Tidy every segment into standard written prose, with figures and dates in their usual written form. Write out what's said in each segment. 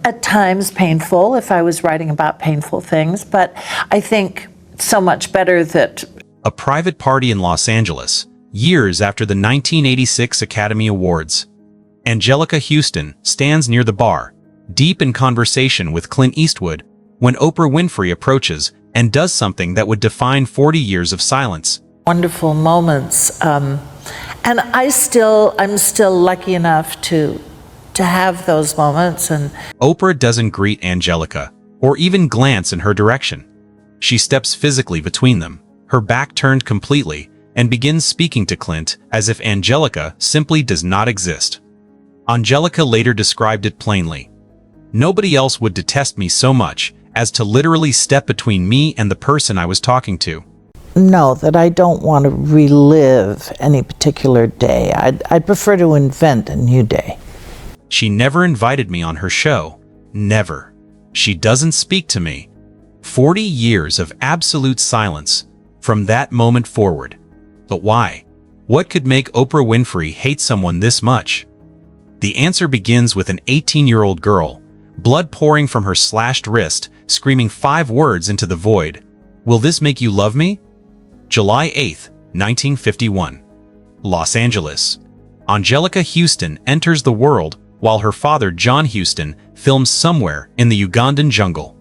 At times painful if I was writing about painful things, but I think so much better that... A private party in Los Angeles, years after the 1986 Academy Awards. Anjelica Huston stands near the bar, deep in conversation with Clint Eastwood, when Oprah Winfrey approaches and does something that would define 40 years of silence. Wonderful moments, and I'm still lucky enough to have those moments. And Oprah doesn't greet Anjelica or even glance in her direction. She steps physically between them, her back turned completely, and begins speaking to Clint as if Anjelica simply does not exist. Anjelica later described it plainly. "Nobody else would detest me so much as to literally step between me and the person I was talking to." know that I don't want to relive any particular day. I'd prefer to invent a new day. She never invited me on her show. Never. She doesn't speak to me. 40 years of absolute silence from that moment forward. But why? What could make Oprah Winfrey hate someone this much? The answer begins with an 18-year-old girl, blood pouring from her slashed wrist, screaming 5 words into the void. "Will this make you love me?" July 8, 1951. Los Angeles. Anjelica Huston enters the world while her father John Huston films somewhere in the Ugandan jungle.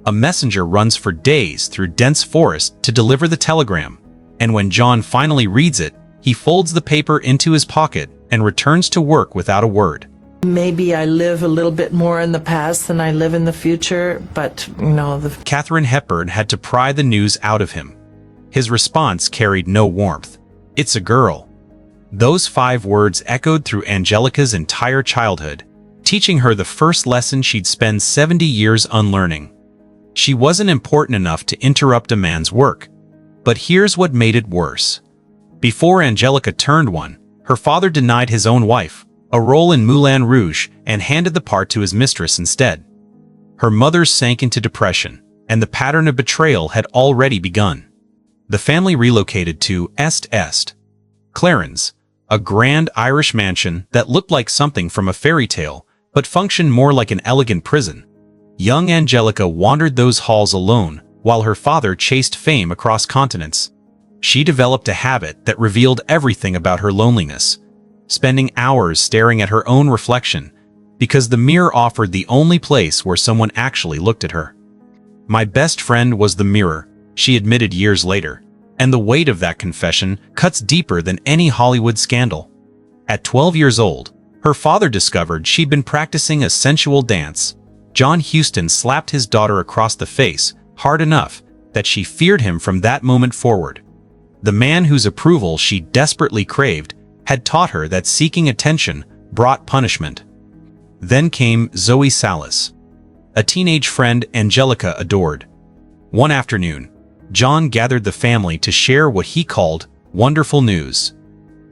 A messenger runs for days through dense forest to deliver the telegram, and when John finally reads it, he folds the paper into his pocket and returns to work without a word. Maybe I live a little bit more in the past than I live in the future, but, Katharine Hepburn had to pry the news out of him. His response carried no warmth. "It's a girl." Those 5 words echoed through Anjelica's entire childhood, teaching her the first lesson she'd spend 70 years unlearning. She wasn't important enough to interrupt a man's work. But here's what made it worse. Before Anjelica turned 1, her father denied his own wife a role in Moulin Rouge and handed the part to his mistress instead. Her mother sank into depression, and the pattern of betrayal had already begun. The family relocated to Est Clarence, a grand Irish mansion that looked like something from a fairy tale, but functioned more like an elegant prison. Young Anjelica wandered those halls alone, while her father chased fame across continents. She developed a habit that revealed everything about her loneliness, spending hours staring at her own reflection, because the mirror offered the only place where someone actually looked at her. "My best friend was the mirror," she admitted years later, and the weight of that confession cuts deeper than any Hollywood scandal. At 12 years old, her father discovered she'd been practicing a sensual dance. John Huston slapped his daughter across the face hard enough that she feared him from that moment forward. The man whose approval she desperately craved had taught her that seeking attention brought punishment. Then came Zoe Salas, a teenage friend Anjelica adored. One afternoon, John gathered the family to share what he called wonderful news.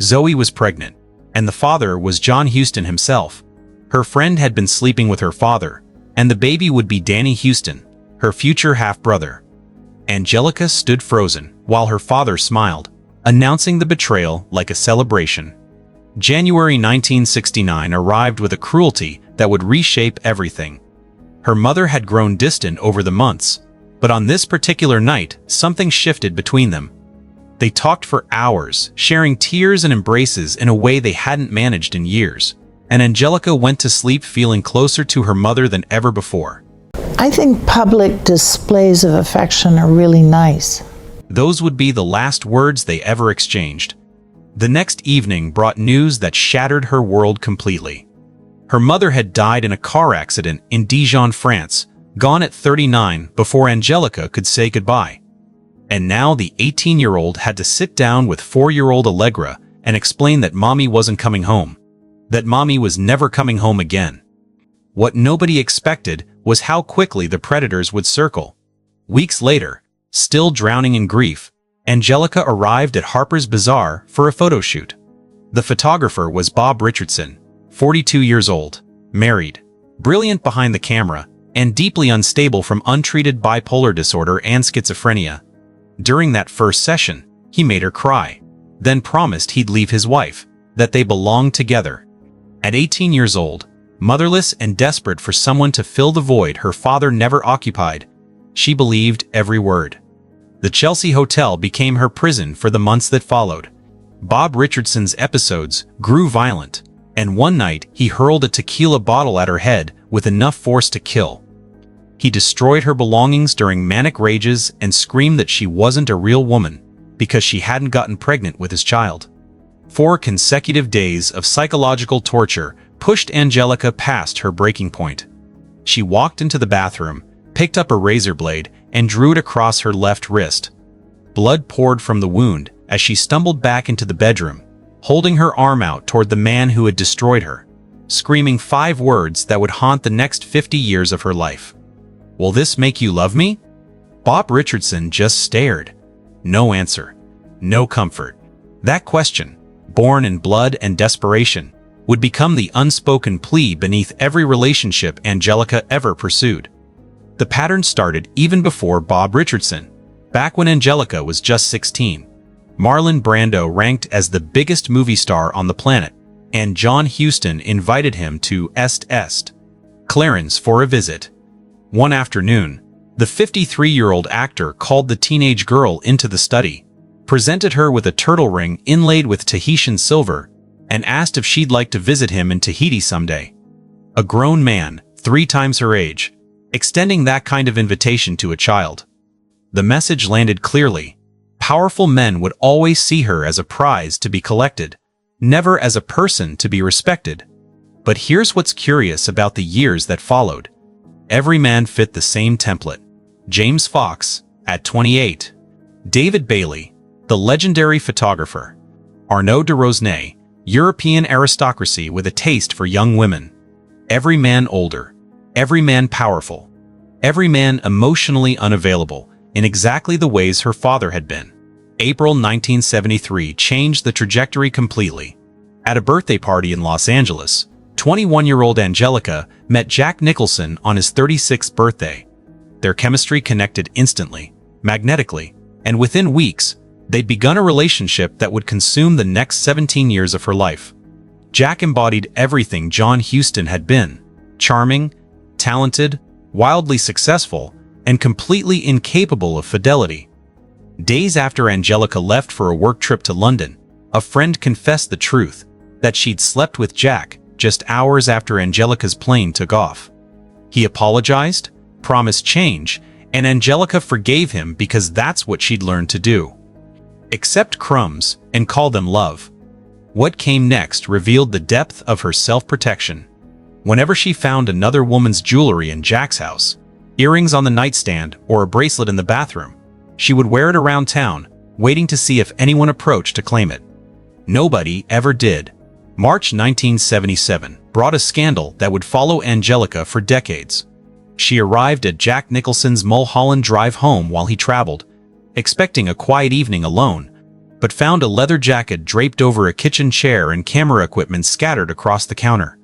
Zoe was pregnant, and the father was John Huston himself. Her friend had been sleeping with her father, and the baby would be Danny Huston, her future half-brother. Anjelica stood frozen while her father smiled, announcing the betrayal like a celebration. January 1969 arrived with a cruelty that would reshape everything. Her mother had grown distant over the months, but on this particular night, something shifted between them. They talked for hours, sharing tears and embraces in a way they hadn't managed in years, and Anjelica went to sleep feeling closer to her mother than ever before. I think public displays of affection are really nice. Those would be the last words they ever exchanged. The next evening brought news that shattered her world completely. Her mother had died in a car accident in Dijon, France, gone at 39 before Anjelica could say goodbye. And now the 18-year-old had to sit down with 4-year-old Allegra and explain that mommy wasn't coming home, that mommy was never coming home again. What nobody expected was how quickly the predators would circle. Weeks later, still drowning in grief, Anjelica arrived at Harper's Bazaar for a photo shoot. The photographer was Bob Richardson, 42 years old, married, brilliant behind the camera, and deeply unstable from untreated bipolar disorder and schizophrenia. During that first session, he made her cry, then promised he'd leave his wife, that they belonged together. At 18 years old, Motherless and desperate for someone to fill the void her father never occupied, she believed every word. The Chelsea Hotel became her prison for the months that followed. Bob Richardson's episodes grew violent, and one night he hurled a tequila bottle at her head with enough force to kill. He destroyed her belongings during manic rages and screamed that she wasn't a real woman because she hadn't gotten pregnant with his child. 4 consecutive days of psychological torture pushed Anjelica past her breaking point. She walked into the bathroom, picked up a razor blade, and drew it across her left wrist. Blood poured from the wound as she stumbled back into the bedroom, holding her arm out toward the man who had destroyed her, screaming 5 words that would haunt the next 50 years of her life. "Will this make you love me?" Bob Richardson just stared. No answer. No comfort. That question, born in blood and desperation, would become the unspoken plea beneath every relationship Anjelica ever pursued. The pattern started even before Bob Richardson, back when Anjelica was just 16. Marlon Brando ranked as the biggest movie star on the planet, and John Huston invited him to Est Clarence for a visit. One afternoon, the 53-year-old actor called the teenage girl into the study, presented her with a turtle ring inlaid with Tahitian silver, and asked if she'd like to visit him in Tahiti someday. A grown man, 3 times her age, extending that kind of invitation to a child. The message landed clearly. Powerful men would always see her as a prize to be collected, never as a person to be respected. But here's what's curious about the years that followed. Every man fit the same template. James Fox, at 28. David Bailey, the legendary photographer. Arnaud de Rosnay, European aristocracy with a taste for young women. Every man older. Every man powerful. Every man emotionally unavailable in exactly the ways her father had been. April 1973 changed the trajectory completely. At a birthday party in Los Angeles, 21-year-old Anjelica met Jack Nicholson on his 36th birthday. Their chemistry connected instantly, magnetically, and within weeks, they'd begun a relationship that would consume the next 17 years of her life. Jack embodied everything John Huston had been: charming, talented, wildly successful, and completely incapable of fidelity. Days after Anjelica left for a work trip to London, a friend confessed the truth, that she'd slept with Jack just hours after Anjelica's plane took off. He apologized, promised change, and Anjelica forgave him because that's what she'd learned to do. Accept crumbs and call them love. What came next revealed the depth of her self-protection. Whenever she found another woman's jewelry in Jack's house, earrings on the nightstand or a bracelet in the bathroom, she would wear it around town, waiting to see if anyone approached to claim it. Nobody ever did. March 1977 brought a scandal that would follow Anjelica for decades. She arrived at Jack Nicholson's Mulholland Drive home while he traveled, expecting a quiet evening alone, but found a leather jacket draped over a kitchen chair and camera equipment scattered across the counter.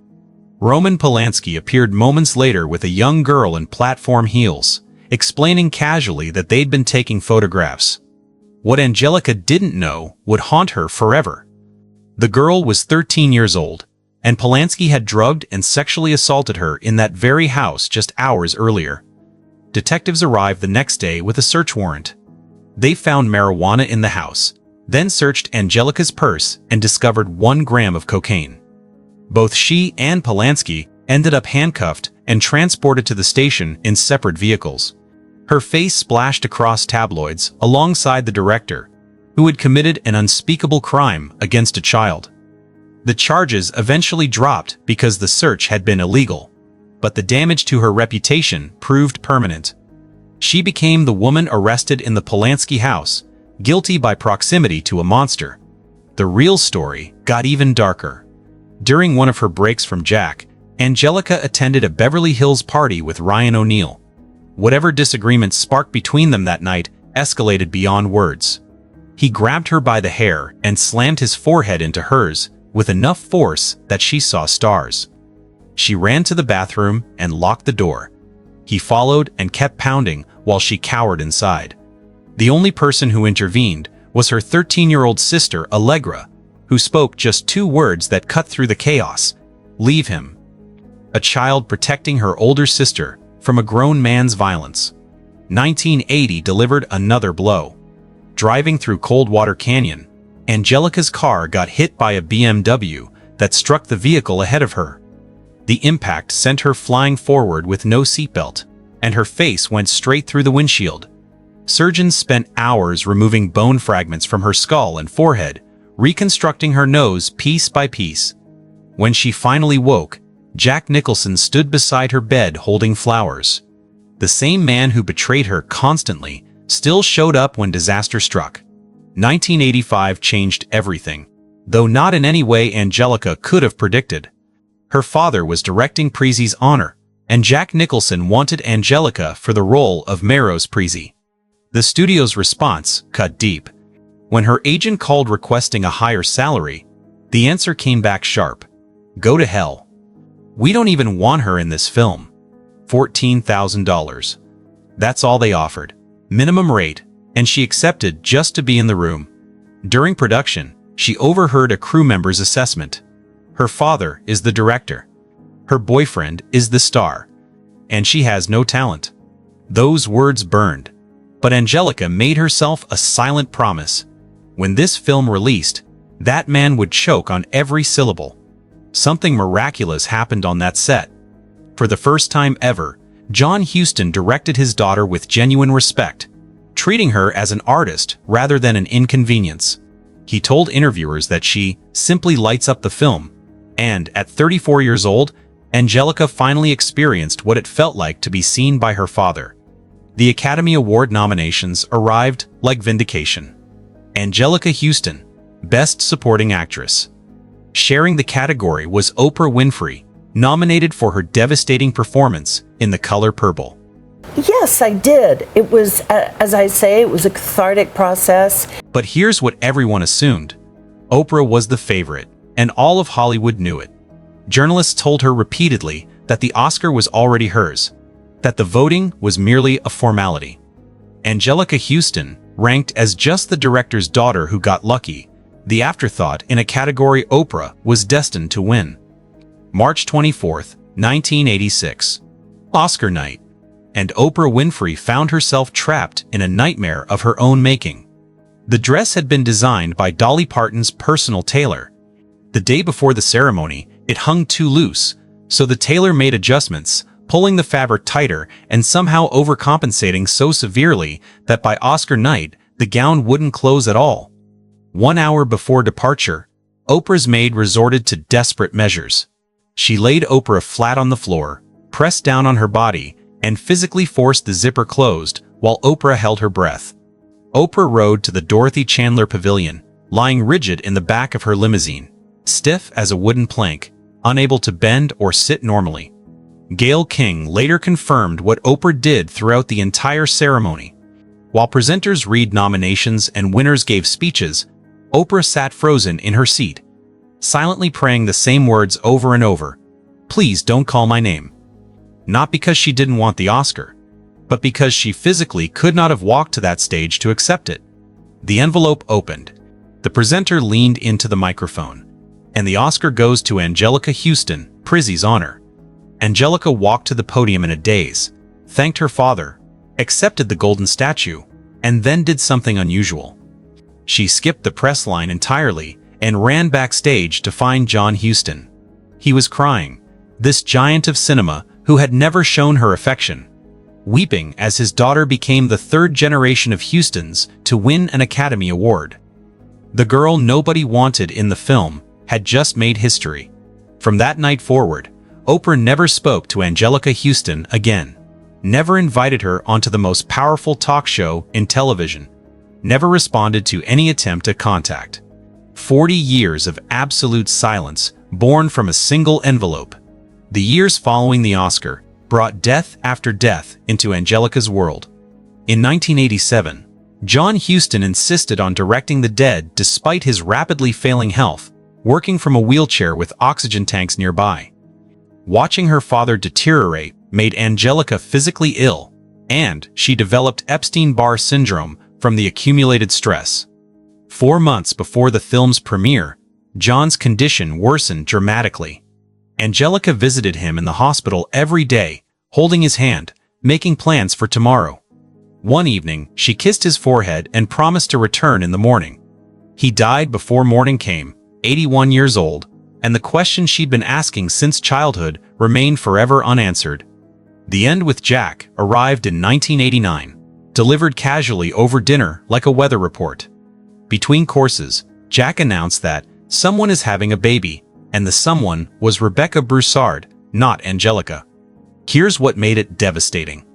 Roman Polanski appeared moments later with a young girl in platform heels, explaining casually that they'd been taking photographs. What Anjelica didn't know would haunt her forever. The girl was 13 years old, and Polanski had drugged and sexually assaulted her in that very house just hours earlier. Detectives arrived the next day with a search warrant. They found marijuana in the house, then searched Anjelica's purse and discovered 1 gram of cocaine. Both she and Polanski ended up handcuffed and transported to the station in separate vehicles. Her face splashed across tabloids alongside the director, who had committed an unspeakable crime against a child. The charges eventually dropped because the search had been illegal, but the damage to her reputation proved permanent. She became the woman arrested in the Polanski house, guilty by proximity to a monster. The real story got even darker. During one of her breaks from Jack, Anjelica attended a Beverly Hills party with Ryan O'Neal. Whatever disagreements sparked between them that night escalated beyond words. He grabbed her by the hair and slammed his forehead into hers with enough force that she saw stars. She ran to the bathroom and locked the door. He followed and kept pounding while she cowered inside. The only person who intervened was her 13-year-old sister, Allegra, who spoke just 2 words that cut through the chaos: "Leave him." a child protecting her older sister from a grown man's violence. 1980 delivered another blow. Driving through Coldwater Canyon, Anjelica's car got hit by a BMW that struck the vehicle ahead of her. The impact sent her flying forward with no seatbelt, and her face went straight through the windshield. Surgeons spent hours removing bone fragments from her skull and forehead, reconstructing her nose piece by piece. When she finally woke, Jack Nicholson stood beside her bed holding flowers. The same man who betrayed her constantly still showed up when disaster struck. 1985 changed everything, though not in any way Anjelica could have predicted. Her father was directing Prezi's Honor, and Jack Nicholson wanted Anjelica for the role of Melrose Prezi. The studio's response cut deep. When her agent called requesting a higher salary, the answer came back sharp. Go to hell. We don't even want her in this film. $14,000. That's all they offered. Minimum rate, and she accepted just to be in the room. During production, she overheard a crew member's assessment. Her father is the director. Her boyfriend is the star. And she has no talent. Those words burned. But Anjelica made herself a silent promise. When this film released, that man would choke on every syllable. Something miraculous happened on that set. For the first time ever, John Huston directed his daughter with genuine respect, treating her as an artist rather than an inconvenience. He told interviewers that she simply lights up the film, and at 34 years old, Anjelica finally experienced what it felt like to be seen by her father. The Academy Award nominations arrived like vindication. Anjelica Huston, Best Supporting Actress. Sharing the category was Oprah Winfrey, nominated for her devastating performance in The Color Purple. Yes, I did. It was, as I say, it was a cathartic process. But here's what everyone assumed. Oprah was the favorite, and all of Hollywood knew it. Journalists told her repeatedly that the Oscar was already hers, that the voting was merely a formality. Anjelica Huston, ranked as just the director's daughter who got lucky, the afterthought in a category Oprah was destined to win. March 24, 1986. Oscar night. And Oprah Winfrey found herself trapped in a nightmare of her own making. The dress had been designed by Dolly Parton's personal tailor. The day before the ceremony, it hung too loose, so the tailor made adjustments, pulling the fabric tighter and somehow overcompensating so severely that by Oscar night, the gown wouldn't close at all. 1 hour before departure, Oprah's maid resorted to desperate measures. She laid Oprah flat on the floor, pressed down on her body, and physically forced the zipper closed while Oprah held her breath. Oprah rode to the Dorothy Chandler Pavilion, lying rigid in the back of her limousine, stiff as a wooden plank, unable to bend or sit normally. Gayle King later confirmed what Oprah did throughout the entire ceremony. While presenters read nominations and winners gave speeches, Oprah sat frozen in her seat, silently praying the same words over and over. Please don't call my name. Not because she didn't want the Oscar, but because she physically could not have walked to that stage to accept it. The envelope opened. The presenter leaned into the microphone, and the Oscar goes to Anjelica Huston, Prezi's Honor. Anjelica walked to the podium in a daze, thanked her father, accepted the golden statue, and then did something unusual. She skipped the press line entirely and ran backstage to find John Huston. He was crying, this giant of cinema who had never shown her affection, weeping as his daughter became the third generation of Hustons to win an Academy Award. The girl nobody wanted in the film had just made history. From that night forward, Oprah never spoke to Anjelica Huston again, never invited her onto the most powerful talk show in television, never responded to any attempt at contact. 40 years of absolute silence born from a single envelope. The years following the Oscar brought death after death into Anjelica's world. In 1987, John Huston insisted on directing the dead despite his rapidly failing health, working from a wheelchair with oxygen tanks nearby. Watching her father deteriorate made Anjelica physically ill, and she developed Epstein-Barr syndrome from the accumulated stress. 4 months before the film's premiere, John's condition worsened dramatically. Anjelica visited him in the hospital every day, holding his hand, making plans for tomorrow. One evening, she kissed his forehead and promised to return in the morning. He died before morning came, 81 years old, and the question she'd been asking since childhood remained forever unanswered. The End with Jack arrived in 1989, delivered casually over dinner like a weather report. Between courses, Jack announced that someone is having a baby, and the someone was Rebecca Broussard, not Anjelica. Here's what made it devastating.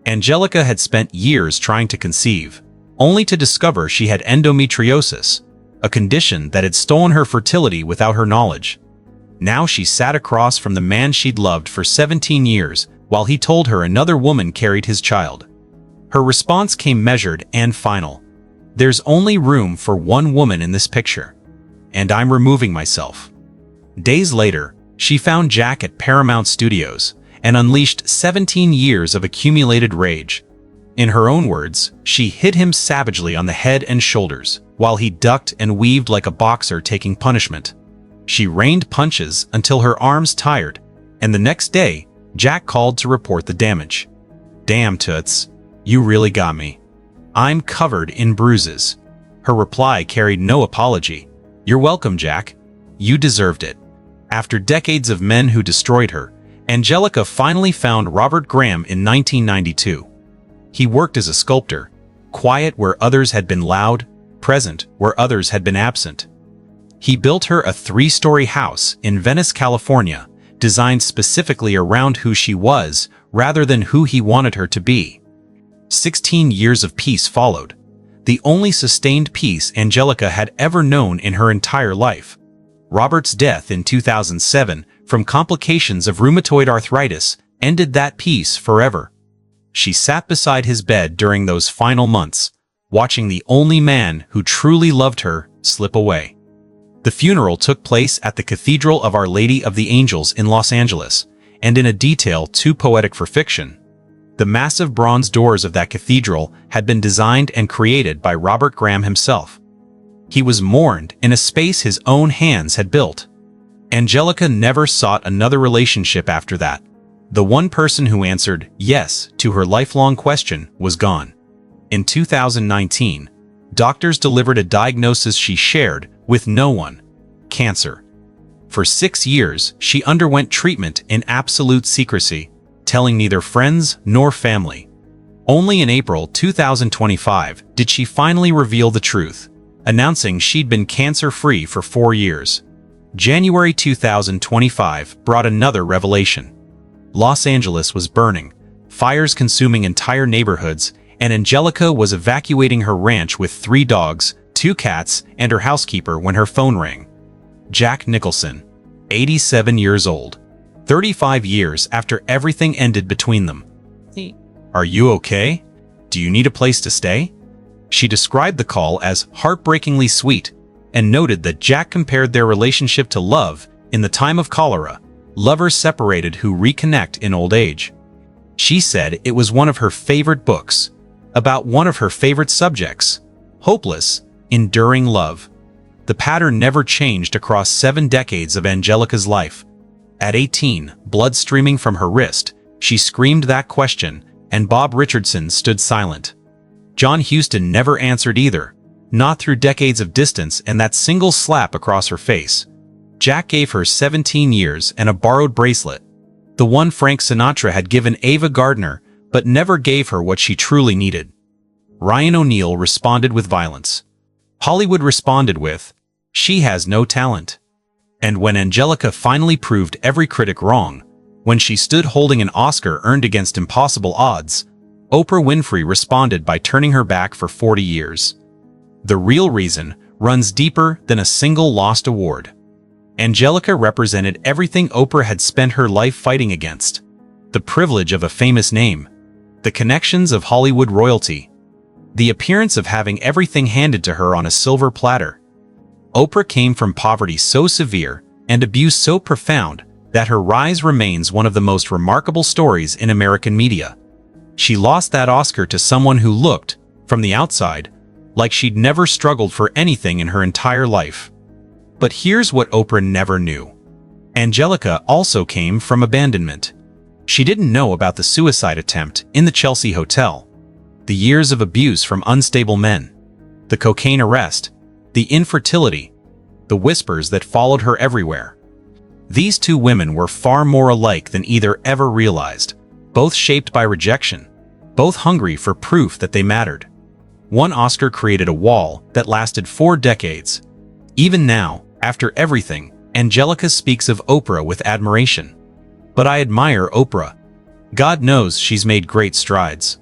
Anjelica had spent years trying to conceive, only to discover she had endometriosis, a condition that had stolen her fertility without her knowledge. Now she sat across from the man she'd loved for 17 years while he told her another woman carried his child. Her response came measured and final. "There's only room for one woman in this picture, and I'm removing myself." Days later, she found Jack at Paramount Studios and unleashed 17 years of accumulated rage. In her own words, she hit him savagely on the head and shoulders, while he ducked and weaved like a boxer taking punishment. She rained punches until her arms tired, and the next day, Jack called to report the damage. "Damn, Toots, you really got me. I'm covered in bruises." Her reply carried no apology. "You're welcome, Jack. You deserved it." After decades of men who destroyed her, Anjelica finally found Robert Graham in 1992. He worked as a sculptor, quiet where others had been loud, present where others had been absent. He built her a 3-story house in Venice, California, designed specifically around who she was rather than who he wanted her to be. 16 years of peace followed, the only sustained peace Anjelica had ever known in her entire life. Robert's death in 2007 from complications of rheumatoid arthritis ended that peace forever. She sat beside his bed during those final months, watching the only man who truly loved her slip away. The funeral took place at the Cathedral of Our Lady of the Angels in Los Angeles, and in a detail too poetic for fiction. The massive bronze doors of that cathedral had been designed and created by Robert Graham himself. He was mourned in a space his own hands had built. Anjelica never sought another relationship after that. The one person who answered yes to her lifelong question was gone. In 2019, doctors delivered a diagnosis she shared with no one: cancer. For 6 years, she underwent treatment in absolute secrecy, telling neither friends nor family. Only in April 2025 did she finally reveal the truth, announcing she'd been cancer-free for 4 years. January 2025 brought another revelation. Los Angeles was burning, fires consuming entire neighborhoods, and Anjelica was evacuating her ranch with 3 dogs, 2 cats, and her housekeeper when her phone rang. Jack Nicholson, 87 years old, 35 years after everything ended between them. "Are you okay? Do you need a place to stay?" She described the call as heartbreakingly sweet, and noted that Jack compared their relationship to love in the time of cholera, lovers separated who reconnect in old age. She said it was one of her favorite books, about one of her favorite subjects: hopeless, enduring love. The pattern never changed across 7 decades of Anjelica's life. At 18, blood streaming from her wrist, she screamed that question, and Bob Richardson stood silent. John Huston never answered either, not through decades of distance and that single slap across her face. Jack gave her 17 years and a borrowed bracelet, the one Frank Sinatra had given Ava Gardner, but never gave her what she truly needed. Ryan O'Neal responded with violence. Hollywood responded with, "She has no talent." And when Anjelica finally proved every critic wrong, when she stood holding an Oscar earned against impossible odds, Oprah Winfrey responded by turning her back for 40 years. The real reason runs deeper than a single lost award. Anjelica represented everything Oprah had spent her life fighting against: the privilege of a famous name, the connections of Hollywood royalty, the appearance of having everything handed to her on a silver platter. Oprah came from poverty so severe and abuse so profound that her rise remains one of the most remarkable stories in American media. She lost that Oscar to someone who looked, from the outside, like she'd never struggled for anything in her entire life. But here's what Oprah never knew. Anjelica also came from abandonment. She didn't know about the suicide attempt in the Chelsea hotel, the years of abuse from unstable men, the cocaine arrest, the infertility, the whispers that followed her everywhere. These two women were far more alike than either ever realized, both shaped by rejection, both hungry for proof that they mattered. One Oscar created a wall that lasted 4 decades. Even now, after everything, Anjelica speaks of Oprah with admiration. But I admire Oprah. God knows she's made great strides.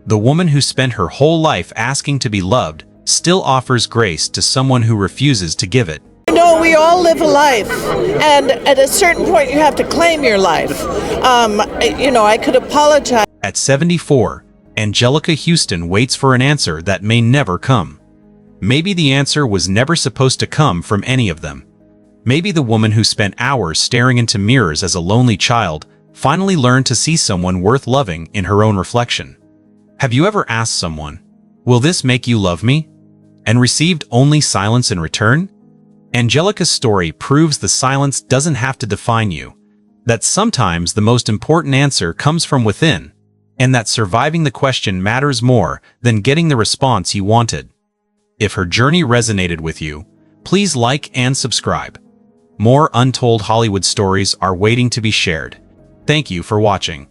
The woman who spent her whole life asking to be loved still offers grace to someone who refuses to give it. You know, we all live a life, and at a certain point you have to claim your life. I could apologize. At 74, Anjelica Huston waits for an answer that may never come. Maybe the answer was never supposed to come from any of them. Maybe the woman who spent hours staring into mirrors as a lonely child finally learned to see someone worth loving in her own reflection. Have you ever asked someone, "Will this make you love me?" and received only silence in return? Anjelica's story proves the silence doesn't have to define you, that sometimes the most important answer comes from within, and that surviving the question matters more than getting the response you wanted. If her journey resonated with you, please like and subscribe. More untold Hollywood stories are waiting to be shared. Thank you for watching.